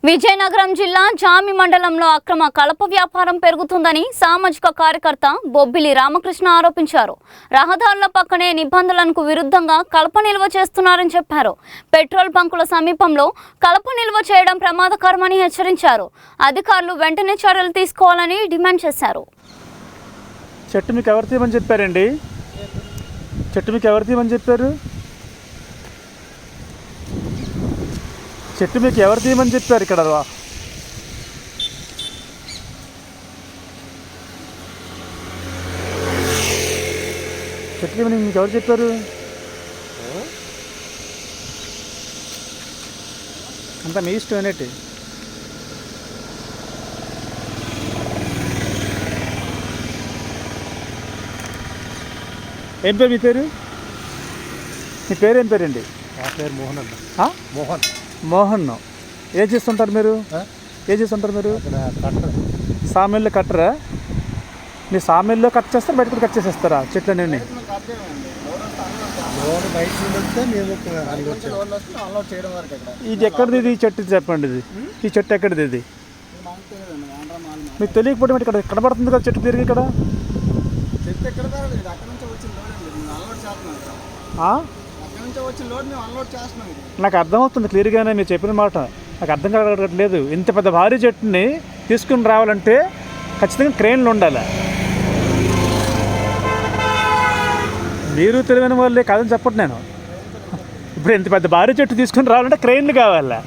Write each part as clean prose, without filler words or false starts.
విజయనగరం జిల్లా జామి మండలంలో అక్రమ కలప వ్యాపారం పెరుగుతుందని సామాజిక కార్యకర్త బొబ్బిలి రామకృష్ణ ఆరోపించారు. రహదారుల పక్కనే నిబంధనలకు విరుద్ధంగా కలప నిల్వ చేస్తున్నారని చెప్పారు. పెట్రోల్ బంకుల సమీపంలో కలప నిల్వ చేయడం ప్రమాదకరమని హెచ్చరించారు. అధికారులు వెంటనే చర్యలు తీసుకోవాలని డిమాండ్ చేశారు. చెట్టు మీకు ఎవరు తీయమని చెప్పారండి? చెట్టు మీకు ఎవరు తీయమని చెప్పారు? చెట్టు మీకు ఎవరు తీయమని చెప్పారు? ఇక్కడ చెట్టు తీయమని మీకు ఎవరు చెప్పారు? అంతా మీ ఇష్టం అనేటి. ఏం పేరు మీ పేరు? మీ పేరు ఏం పేరండి? నా పేరు మోహన్ అన్న. మోహన్. మోహన్. ఏం చేస్తుంటారు మీరు? ఏం చేస్తుంటారు మీరు? సామిల్లో కట్టరా? మీ సామిల్లో కట్ చేస్తారు, బయట కూడా కట్ చేసేస్తారా చెట్లు అన్నీ? ఇది ఎక్కడిది? ఇది చెట్టు చెప్పండి. ఈ చెట్టు ఎక్కడిది? ఇది మీకు తెలియకపోతే ఇక్కడ కనబడుతుంది కదా చెట్టు తిరిగి. ఇక్కడ నాకు అర్థమవుతుంది క్లియర్గానే మీరు చెప్పిన మాట. నాకు అర్థం కావట్లేదు. ఇంత పెద్ద భారీ చెట్టుని తీసుకుని రావాలంటే ఖచ్చితంగా క్రెయిన్లు ఉండాలి. మీరు తెలివైన వాళ్ళే కాదని చెప్పండి నేను. ఇప్పుడు ఇంత పెద్ద భారీ చెట్టు తీసుకుని రావాలంటే క్రెయిన్లు కావాలి.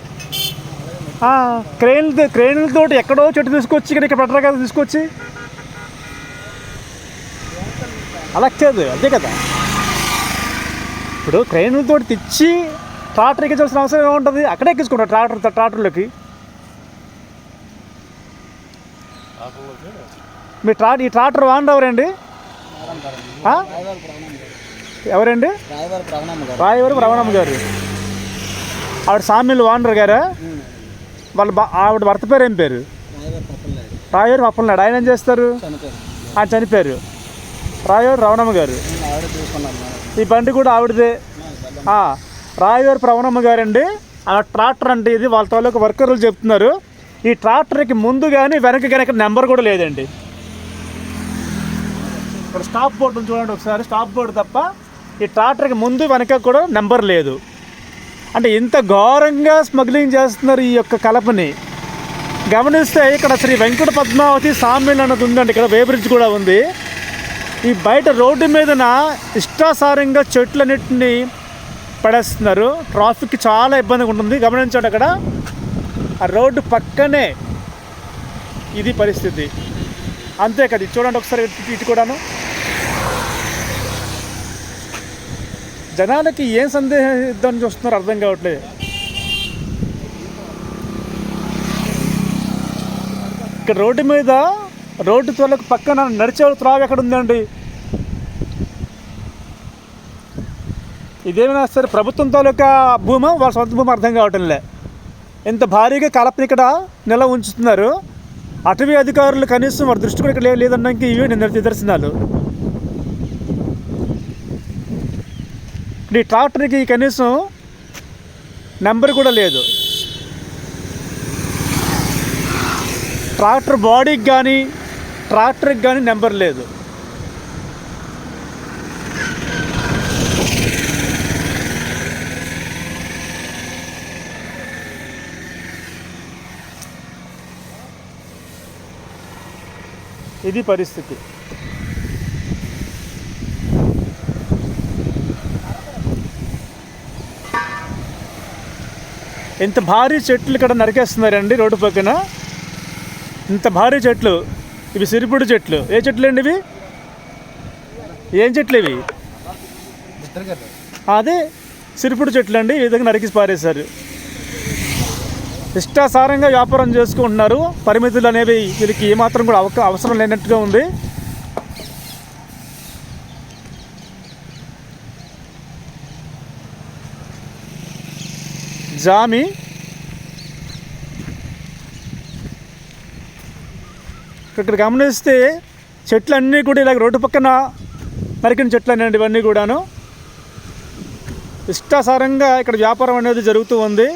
క్రెయిన్లతో ఎక్కడో చెట్టు తీసుకొచ్చి ఇక్కడ పెట్టరా కదా తీసుకొచ్చి. అలా కాదు, అదే కదా. ఇప్పుడు క్రెయిన్లతో తెచ్చి ట్రాక్టర్ ఎక్కించాల్సిన అవసరం ఏముంటుంది? అక్కడే ఎక్కించుకుంటారు ట్రాక్టర్లోకి. మీ ఈ ట్రాక్టర్ వాండర్ ఎవరండి? ఎవరండి? రాయవరం రమణమ్మ గారు. ఆవిడ సామిల్ వాండర్ గారా? ఆవిడ భర్త పేరు ఏం పేరు? రాయవరం అప్పలనాడు. ఆయన ఏం చేస్తారు? ఆయన చనిపోయారు. రాయవరం రమణమ్మ గారు. ఈ బండి కూడా ఆవిడదే. రాయవరం రమణమ్మ గారండి. ఆ ట్రాక్టర్ అంటే ఇది వాళ్ళ తాలూకు వర్కర్లు చెప్తున్నారు. ఈ ట్రాక్టర్కి ముందు కానీ వెనక కానీ ఇక్కడ నెంబర్ కూడా లేదండి. ఇక్కడ స్టాప్ బోర్డు చూడండి ఒకసారి. స్టాప్ బోర్డు తప్ప ఈ ట్రాక్టర్కి ముందు వెనక కూడా నెంబర్ లేదు. అంటే ఇంత ఘోరంగా స్మగ్లింగ్ చేస్తున్నారు ఈ యొక్క కలపని. గమనిస్తే ఇక్కడ శ్రీ వెంకట పద్మావతి సామిల్ అన్నది ఉందండి. ఇక్కడ వేబ్రిడ్జ్ కూడా ఉంది. ఈ బయట రోడ్డు మీదన ఇష్టాసారంగా చెట్లన్నింటినీ పడేస్తున్నారు. ట్రాఫిక్ చాలా ఇబ్బందిగా ఉంటుంది. గమనించండి, అక్కడ ఆ రోడ్డు పక్కనే ఇది పరిస్థితి. అంతే కదా, చూడండి ఒకసారి ఇటు కూడాను. జనాలకి ఏం సందేహం ఇద్దామని చూస్తున్నారు అర్థం కావట్లేదు. ఇక్కడ రోడ్డు మీద రోడ్డు తోలకు పక్కన నడిచేవాళ్ళు త్రాగు ఎక్కడ ఉందండి? ఇదేమైనా సరే ప్రభుత్వం తాలూకా భూమా వాళ్ళ సొంత భూమి అర్థం కావటంలే. ఇంత భారీగా కలపని ఇక్కడ నిల్వ ఉంచుతున్నారు. అటవీ అధికారులు కనీసం వారి దృష్టి కూడా ఇక్కడ లేదన్నాక ఇవే నిదర్శనాలు. ఈ ట్రాక్టర్కి కనీసం నెంబర్ కూడా లేదు. ట్రాక్టర్ బాడీకి కానీ ట్రాక్టర్కి కానీ నెంబర్ లేదు. ఇది పరిస్థితి. ఇంత భారీ చెట్లు ఇక్కడ నరికేస్తున్నారండి రోడ్డు పక్కన. ఇంత భారీ చెట్లు. ఇవి సిరిపుడు చెట్లు. ఏ చెట్లు అండి ఇవి? ఏం చెట్లు ఇవి? అదే సిరిపుడు చెట్లు అండి. ఈ విధంగా నరికేసి పారేశారు. ఇష్టాసారంగా వ్యాపారం చేసుకుంటున్నారు. పరిమితులు అనేవి వీరికి ఏమాత్రం కూడా అవసరం లేనట్టుగా ఉంది. జామి ఇక్కడ గమనిస్తే చెట్లన్నీ కూడా ఇలాగ రోడ్డు పక్కన నరికిన చెట్లు అనేవి ఇవన్నీ కూడాను ఇష్టాసారంగా ఇక్కడ వ్యాపారం అనేది జరుగుతూ ఉంది.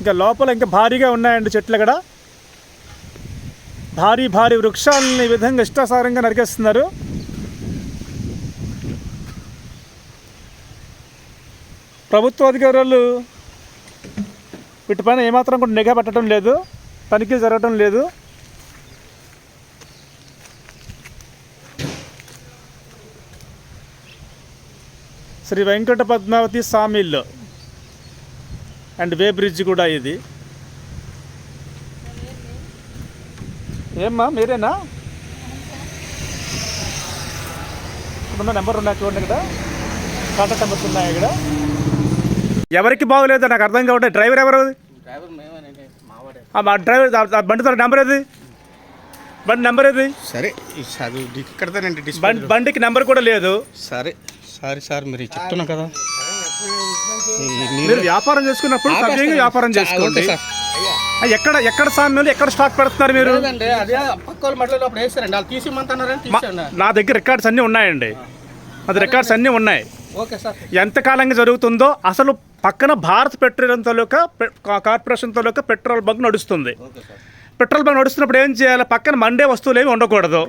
ఇంకా లోపల ఇంకా భారీగా ఉన్నాయండి చెట్లు ఇక్కడ. భారీ భారీ వృక్షాలని ఈ విధంగా ఇష్టాసారంగా నరికేస్తున్నారు. ప్రభుత్వ అధికారులు వీటిపైన ఏమాత్రం కూడా నిఘా పెట్టడం లేదు, తనిఖీ జరగడం లేదు. Shri Venkata Padmavathi sawmill and weighbridge కూడా ఇది. ఏమ్మా మీరేనా? ఇప్పుడున్న నెంబర్ ఉన్నాయి చూడండి, ఇక్కడ కాంటాక్ట్ నెంబర్స్ ఉన్నాయి. ఇక్కడ ఎవరికి బాగోలేదు నాకు అర్థం కావట్లేదు. డ్రైవర్ ఎవరు? డ్రైవర్ బండి తన నెంబర్ ఏది? బండి నెంబర్ ఏది? సరే ఇక్కడతానండి. బండికి నెంబర్ కూడా లేదు. సరే సారీ సార్, మీరు చెప్తున్నా కదా, మీరు వ్యాపారం చేసుకున్నప్పుడు సవ్యంగా వ్యాపారం చేసుకోండి. ఎక్కడ ఎక్కడ సామ్యాలు ఎక్కడ స్టాక్ పెడుతున్నారు మీరు? నా దగ్గర రికార్డ్స్ అన్నీ ఉన్నాయండి. అది రికార్డ్స్ అన్నీ ఉన్నాయి. ఎంతకాలంగా జరుగుతుందో అసలు పక్కన భారత్ పెట్రోలియం తాలూకా కార్పొరేషన్ తాలూకా పెట్రోల్ బంక్ నడుస్తుంది. పెట్రోల్ బంక్ నడుస్తున్నప్పుడు ఏం చేయాలి? పక్కన మండే వస్తువులు ఏమి ఉండకూడదు.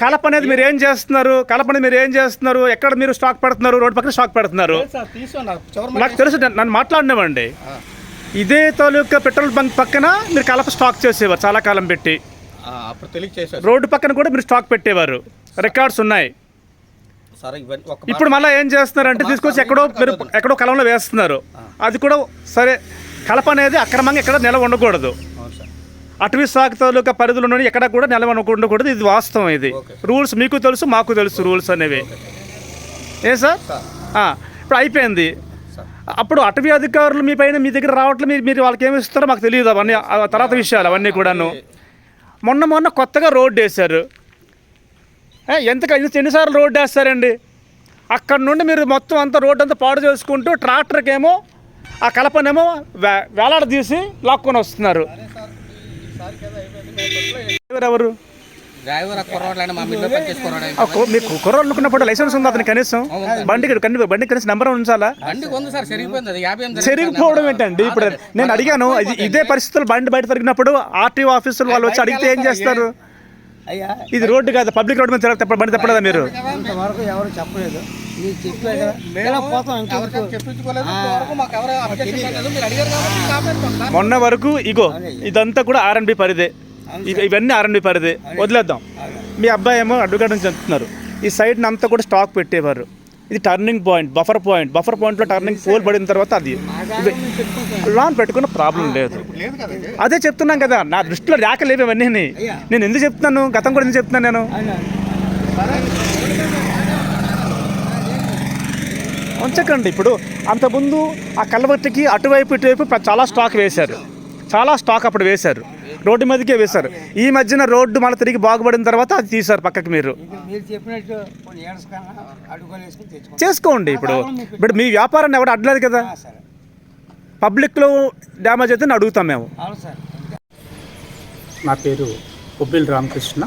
కలప అనేది మీరు ఏం చేస్తున్నారు? కలపని మీరు ఏం చేస్తున్నారు? ఎక్కడ మీరు స్టాక్ పెడుతున్నారు? రోడ్డు పక్కన స్టాక్ పెడుతున్నారు. నాకు తెలుసు, నన్ను మాట్లాడినామండి. ఇదే తాలూకా పెట్రోల్ బంక్ పక్కన మీరు కలప స్టాక్ చేసేవారు చాలా కాలం పెట్టి. రోడ్డు పక్కన కూడా మీరు స్టాక్ పెట్టేవారు. రికార్డ్స్ ఉన్నాయి. ఇప్పుడు మళ్ళీ ఏం చేస్తున్నారంటే తీసుకొచ్చి ఎక్కడో కలంలో వేస్తున్నారు. అది కూడా సరే, కలప అనేది అక్రమంగా ఎక్కడ నిల్వ ఉండకూడదు. అటవీ శాఖ తాలూకా పరిధిలో ఎక్కడ కూడా నిల్వ ఉండకూడదు. ఇది వాస్తవం. ఇది రూల్స్ మీకు తెలుసు, మాకు తెలుసు రూల్స్ అనేవి. ఏ సార్? ఇప్పుడు అయిపోయింది. అప్పుడు అటవీ అధికారులు మీ దగ్గర రావట్లేదు. మీరు వాళ్ళకి ఏమి ఇస్తారో మాకు తెలియదు. అవన్నీ తర్వాత విషయాలు అవన్నీ కూడాను. మొన్న కొత్తగా రోడ్డు వేశారు. ఎన్నిసార్లు రోడ్డు వేస్తారండి? అక్కడ నుండి మీరు మొత్తం అంతా రోడ్డు అంతా పాడు చేసుకుంటూ ట్రాక్టర్కి ఏమో ఆ కలపనేమో వేలాడదీసి లాక్కొని వస్తున్నారు. ఎవరు? మీకు కుర్రోళ్ళు అనుకున్నప్పుడు లైసెన్స్ ఉంది అతనికి కనీసం? బండి కనీసం నెంబర్ ఉంచాలా? చెరిగిపోవడం ఏంటండి? ఇప్పుడు నేను అడిగాను, ఇదే పరిస్థితులు బండి బయట తిరిగినప్పుడు ఆర్టీఓ ఆఫీసులు వాళ్ళు వచ్చి అడిగితే ఏం చేస్తారు? ఇది రోడ్డు కాదు, పబ్లిక్ రోడ్డు మీద బండి తప్పలేదా మీరు? ఎవరు చెప్పలేదు. మొన్న వరకు ఇగో ఇదంతా కూడా R&B పరిదే. ఇవన్నీ R&B పరిదే. వదిలేద్దాం. మీ అబ్బాయి ఏమో అడ్వకేట్ నుంచి చెప్తున్నారు. ఈ సైడ్ని అంతా కూడా స్టాక్ పెట్టేవారు. ఇది టర్నింగ్ పాయింట్, బఫర్ పాయింట్లో టర్నింగ్ పోల్ పడిన తర్వాత అది లాన్ పెట్టుకున్న ప్రాబ్లం లేదు. అదే చెప్తున్నాం కదా, నా దృష్టిలో ర్యాకలేవు ఇవన్నీ. నేను ఎందుకు చెప్తున్నాను? గతం కూడా ఎందుకు చెప్తున్నాను నేను? ఉంచకండి. ఇప్పుడు అంతకుముందు ఆ కలవట్టుకి అటువైపు ఇటువైపు చాలా స్టాక్ వేశారు. చాలా స్టాక్ అప్పుడు వేశారు, రోడ్డు మీదకే వేశారు. ఈ మధ్యన రోడ్డు మళ్ళీ తిరిగి బాగుపడిన తర్వాత అది తీశారు పక్కకి. మీరు చేసుకోండి. ఇప్పుడు మీ వ్యాపారాన్ని ఎవరు అడ్డలేదు కదా. పబ్లిక్లో డ్యామేజ్ అయితే అడుగుతాం మేము. నా పేరు బొబ్బిలి రామకృష్ణ,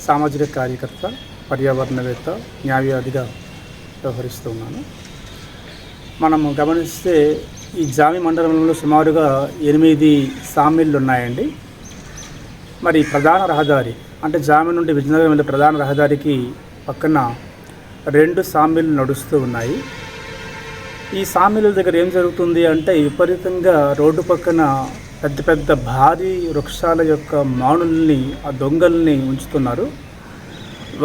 సామాజిక కార్యకర్త, పర్యావరణవేత్త, న్యాయవాదిగా వ్యవహరిస్తూ ఉన్నాను. మనము గమనిస్తే ఈ జామి మండలంలో సుమారుగా 8 సామిళ్ళు ఉన్నాయండి. మరి ప్రధాన రహదారి అంటే జామి నుండి విజయనగరం వెళ్ళే ప్రధాన రహదారికి పక్కన 2 సామిళ్ళు నడుస్తూ ఉన్నాయి. ఈ సామిళ్ళ దగ్గర ఏం జరుగుతుంది అంటే విపరీతంగా రోడ్డు పక్కన పెద్ద పెద్ద భారీ వృక్షాల యొక్క మానుల్ని, ఆ దొంగల్ని ఉంచుతున్నారు.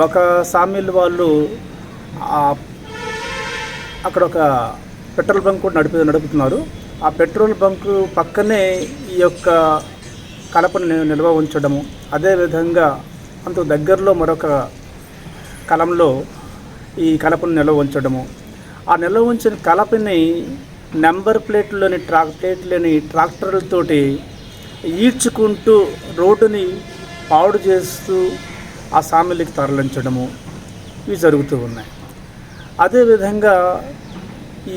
ఒక సామిల్ వాళ్ళు అక్కడ ఒక పెట్రోల్ బంక్ కూడా నడుపుతున్నారు. ఆ పెట్రోల్ బంక్ పక్కనే ఈ యొక్క కలపను నిల్వ ఉంచడము, అదేవిధంగా అంత దగ్గరలో మరొక కలంలో ఈ కలపను నిల్వ ఉంచడము. ఆ నిల్వ ఉంచిన కలపని నెంబర్ ప్లేట్లోని ట్రాక్టర్లతోటి ఈడ్చుకుంటూ రోడ్డుని పాడు చేస్తూ ఆ సామిల్కి తరలించడము ఇవి జరుగుతూ ఉన్నాయి. అదేవిధంగా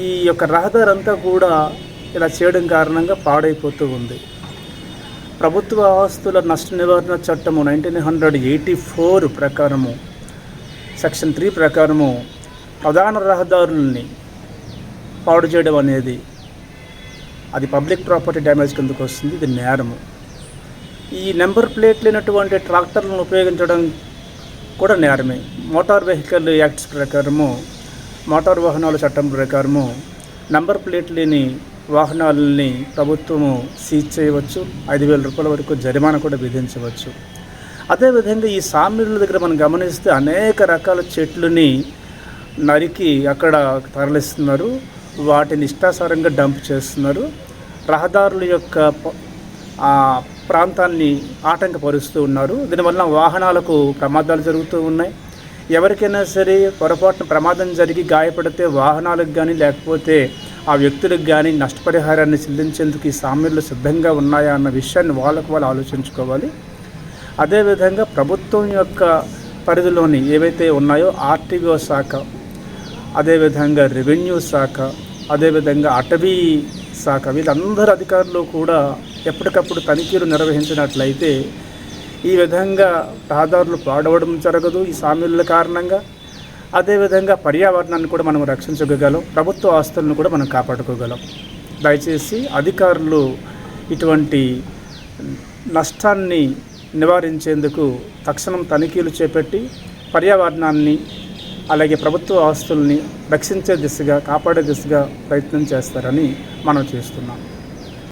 ఈ యొక్క రహదారి అంతా కూడా ఇలా చేయడం కారణంగా పాడైపోతూ ఉంది. ప్రభుత్వ ఆస్తుల నష్ట నివారణ చట్టము 1984 ప్రకారము సెక్షన్ 3 ప్రకారము ప్రధాన రహదారుల్ని పాడు చేయడం అనేది అది పబ్లిక్ ప్రాపర్టీ డ్యామేజ్ కిందకు వస్తుంది. ఇది నేరము. ఈ నెంబర్ ప్లేట్ లేనటువంటి ట్రాక్టర్లను ఉపయోగించడం కూడా నేరమే. మోటార్ వెహికల్ యాక్ట్స్ ప్రకారము, మోటార్ వాహనాల చట్టం ప్రకారము నెంబర్ ప్లేట్ లేని వాహనాలని ప్రభుత్వము సీజ్ చేయవచ్చు. 5,000 రూపాయల వరకు జరిమానా కూడా విధించవచ్చు. అదేవిధంగా ఈ సామిళ్ళ దగ్గర మనం గమనిస్తే అనేక రకాల చెట్లని నరికి అక్కడ తరలిస్తున్నారు. వాటిని ఇష్టాసారంగా డంప్ చేస్తున్నారు. రహదారుల యొక్క ప్రాంతాన్ని ఆటంకపరుస్తూ ఉన్నారు. దీనివల్ల వాహనాలకు ప్రమాదాలు జరుగుతూ ఉన్నాయి. ఎవరికైనా సరే పొరపాటున ప్రమాదం జరిగి గాయపడితే వాహనాలకు కానీ లేకపోతే ఆ వ్యక్తులకు కానీ నష్టపరిహారాన్ని చెల్లించేందుకు ఈ సామ్యులు సిద్ధంగా ఉన్నాయా అన్న విషయాన్ని వాళ్ళు ఆలోచించుకోవాలి. అదేవిధంగా ప్రభుత్వం యొక్క పరిధిలోని ఏవైతే ఉన్నాయో ఆర్టీఓ శాఖ, అదేవిధంగా రెవెన్యూ శాఖ, అదేవిధంగా అటవీ శాఖ, వీళ్ళందరూ అధికారులు కూడా ఎప్పటికప్పుడు తనిఖీలు నిర్వహించినట్లయితే ఈ విధంగా రహదారులు పాడవడం జరగదు ఈ సామ్యుల కారణంగా. అదేవిధంగా పర్యావరణాన్ని కూడా మనం రక్షించగలం, ప్రభుత్వ ఆస్తులను కూడా మనం కాపాడుకోగలం. దయచేసి అధికారులు ఇటువంటి నష్టాన్ని నివారించేందుకు తక్షణం తనిఖీలు చేపట్టి పర్యావరణాన్ని అలాగే ప్రభుత్వ ఆస్తుల్ని రక్షించే దిశగా, కాపాడే దిశగా ప్రయత్నం చేస్తారని మనం చేస్తున్నాం.